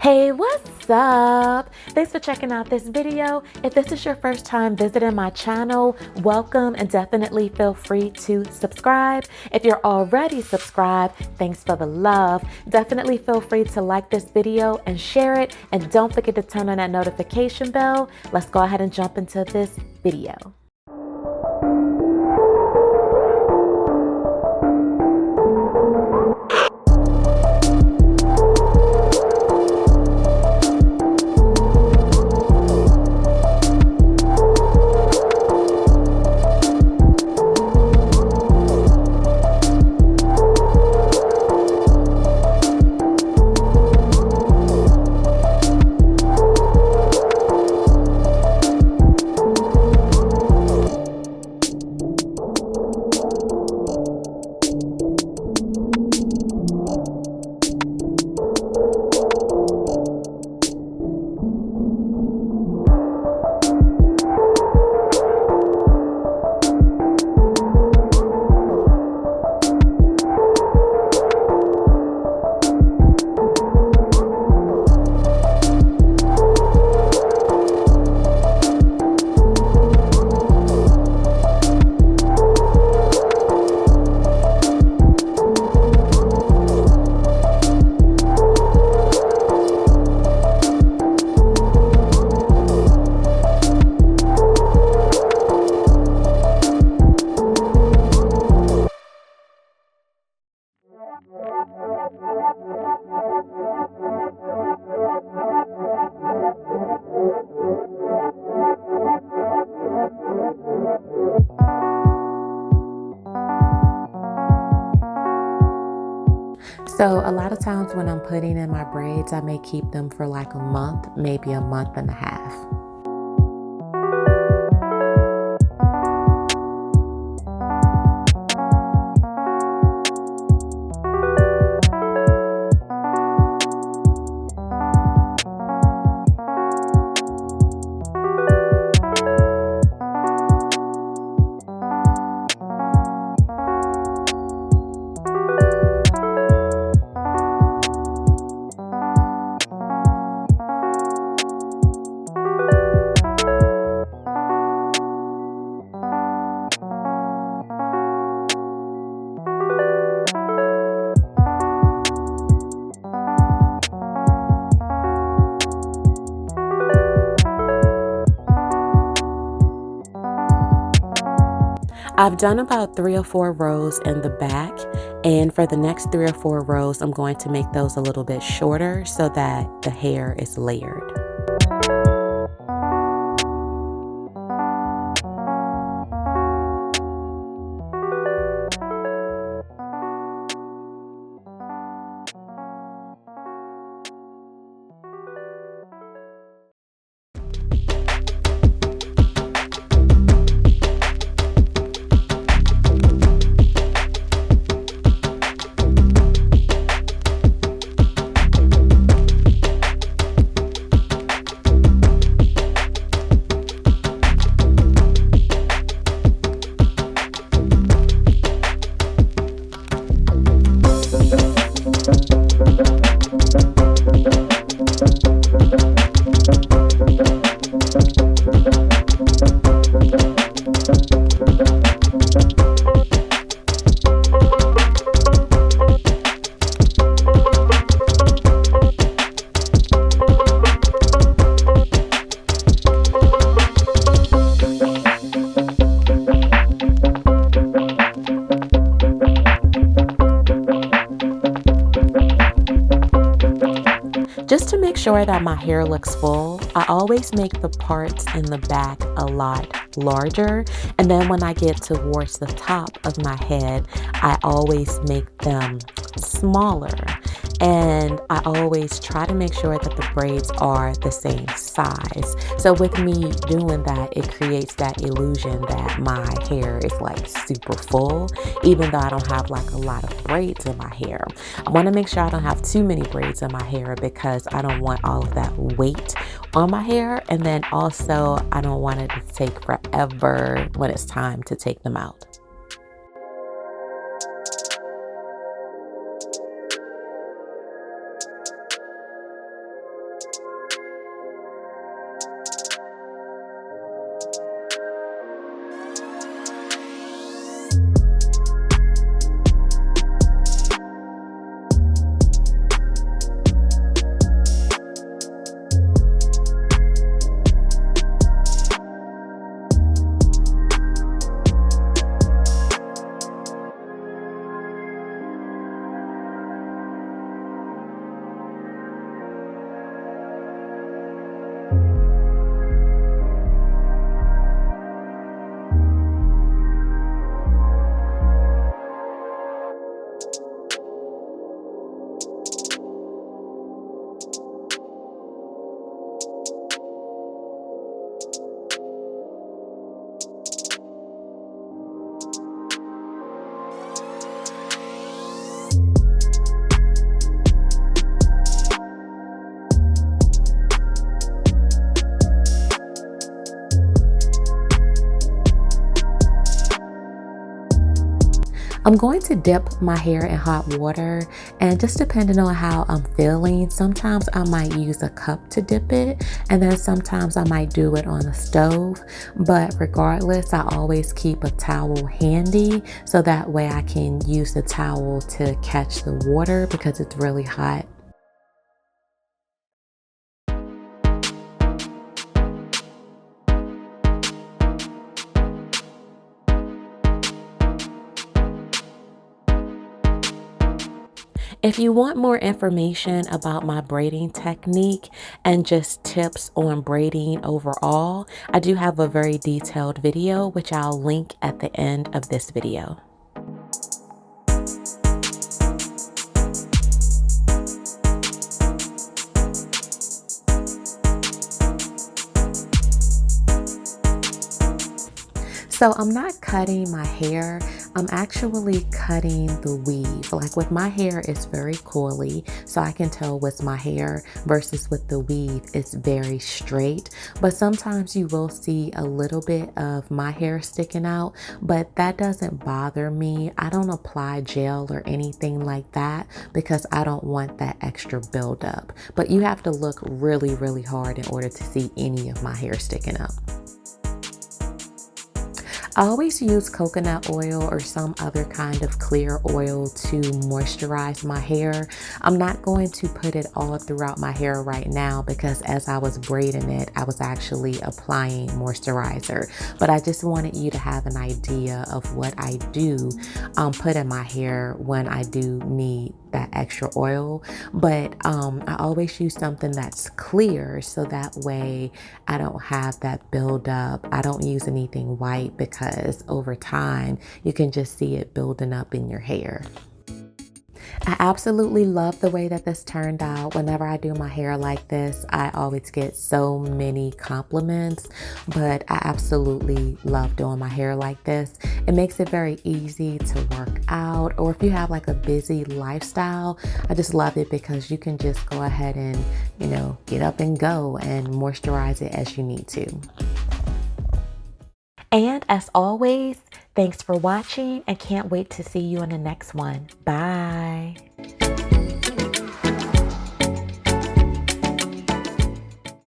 Hey, what's up? Thanks for checking out this video. If this is your first time visiting my channel, welcome and definitely feel free to subscribe. If you're already subscribed, thanks for the love. Definitely feel free to like this video and share it. And don't forget to turn on that notification bell. Let's go ahead and jump into this video. So a lot of times when I'm putting in my braids, I may keep them for like a month, maybe a month and a half. I've done about 3 or 4 rows in the back, and for the next 3 or 4 rows, I'm going to make those a little bit shorter so that the hair is layered. Just to make sure that my hair looks full, I always make the parts in the back a lot larger, and then when I get towards the top of my head, I always make them smaller. And I always try to make sure that the braids are the same size. So with me doing that, it creates that illusion that my hair is like super full, even though I don't have like a lot of braids in my hair. I want to make sure I don't have too many braids in my hair because I don't want all of that weight on my hair. And then also I don't want it to take forever when it's time to take them out. I'm going to dip my hair in hot water, and just depending on how I'm feeling, sometimes I might use a cup to dip it, and then sometimes I might do it on the stove. But regardless, I always keep a towel handy so that way I can use the towel to catch the water because it's really hot. If you want more information about my braiding technique and just tips on braiding overall, I do have a very detailed video, which I'll link at the end of this video. So I'm not cutting my hair, I'm actually cutting the weave. Like with my hair, it's very coily, so I can tell what's my hair versus with the weave, it's very straight. But sometimes you will see a little bit of my hair sticking out, but that doesn't bother me. I don't apply gel or anything like that because I don't want that extra buildup. But you have to look really, really hard in order to see any of my hair sticking up. I always use coconut oil or some other kind of clear oil to moisturize my hair. I'm not going to put it all throughout my hair right now because as I was braiding it, I was actually applying moisturizer. But I just wanted you to have an idea of what I do put in my hair when I do need that extra oil. But I always use something that's clear so that way I don't have that buildup. I don't use anything white because over time you can just see it building up in your hair. I absolutely love the way that this turned out. Whenever I do my hair like this, I always get so many compliments, but I absolutely love doing my hair like this. It makes it very easy to work out, or if you have like a busy lifestyle, I just love it because you can just go ahead and, get up and go and moisturize it as you need to. And as always, thanks for watching and can't wait to see you in the next one. Bye.